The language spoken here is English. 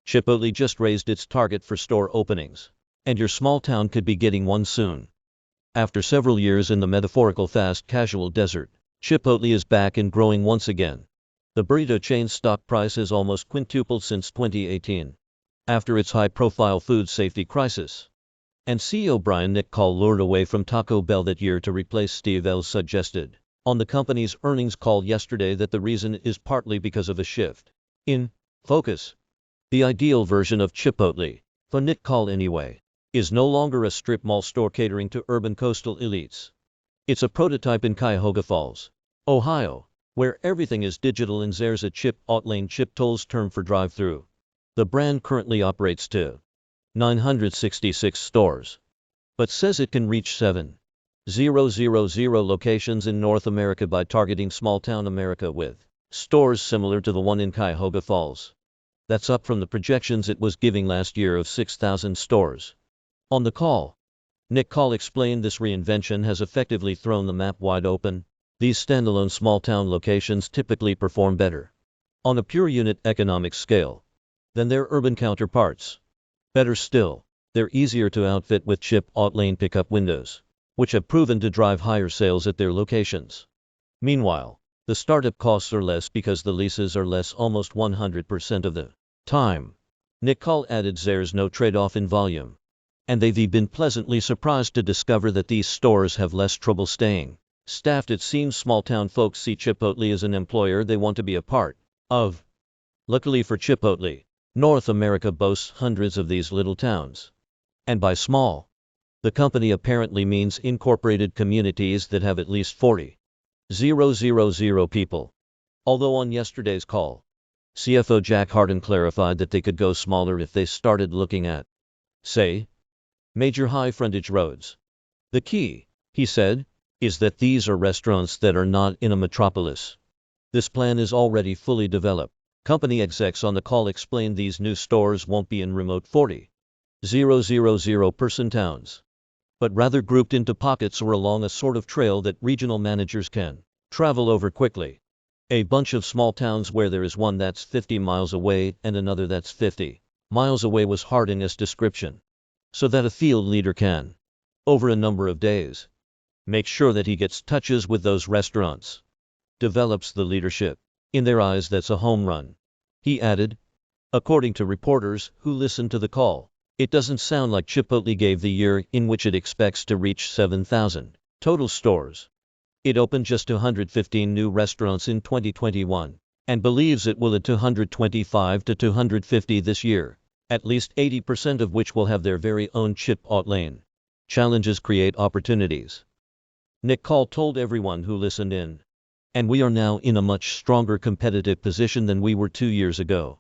Chipotle just raised its target for store openings. And your small town could be getting one soon. After several years in the metaphorical fast casual desert, Chipotle is back and growing once again. The burrito chain's stock price has almost quintupled since 2018, after its high-profile food safety crisis. And CEO Brian Niccol, lured away from Taco Bell that year to replace Steve Ells, suggested on the company's earnings call yesterday that the reason is partly because of a shift in focus. The ideal version of Chipotle, for Niccol anyway, is no longer a strip mall store catering to urban coastal elites. It's a prototype in Cuyahoga Falls, Ohio, where everything is digital and there's a Chipotlane, Chiptole's term for drive-through. The brand currently operates 966 stores, but says it can reach 7,000 locations in North America by targeting small-town America with stores similar to the one in Cuyahoga Falls. That's up from the projections it was giving last year of 6,000 stores. On the call, Niccol explained this reinvention has effectively thrown the map wide open. These standalone small-town locations typically perform better on a pure unit economic scale than their urban counterparts. Better still, they're easier to outfit with Chipotlane pickup windows, which have proven to drive higher sales at their locations. Meanwhile, the startup costs are less because the leases are less almost 100% of the time. Niccol added there's no trade-off in volume. And they've been pleasantly surprised to discover that these stores have less trouble staying staffed. It seems small-town folks see Chipotle as an employer they want to be a part of. Luckily for Chipotle, North America boasts hundreds of these little towns. And by small, the company apparently means incorporated communities that have at least 40,000 people. Although on yesterday's call, CFO Hartung clarified that they could go smaller if they started looking at, say, major high-frontage roads. The key, he said, is that these are restaurants that are not in a metropolis. This plan is already fully developed. Company execs on the call explained these new stores won't be in remote 40,000 towns, but rather grouped into pockets or along a sort of trail that regional managers can travel over quickly. A bunch of small towns where there is one that's 50 miles away and another that's 50 miles away was Hartung's description. So that a field leader can, over a number of days, make sure that he gets touches with those restaurants, develops the leadership. In their eyes, that's a home run. He added, according to reporters who listened to the call, it doesn't sound like Chipotle gave the year in which it expects to reach 7,000 total stores. It opened just 215 new restaurants in 2021 and believes it will add 225 to 250 this year, at least 80% of which will have their very own Chipotlane. Challenges create opportunities, Niccol told everyone who listened in. And we are now in a much stronger competitive position than we were 2 years ago.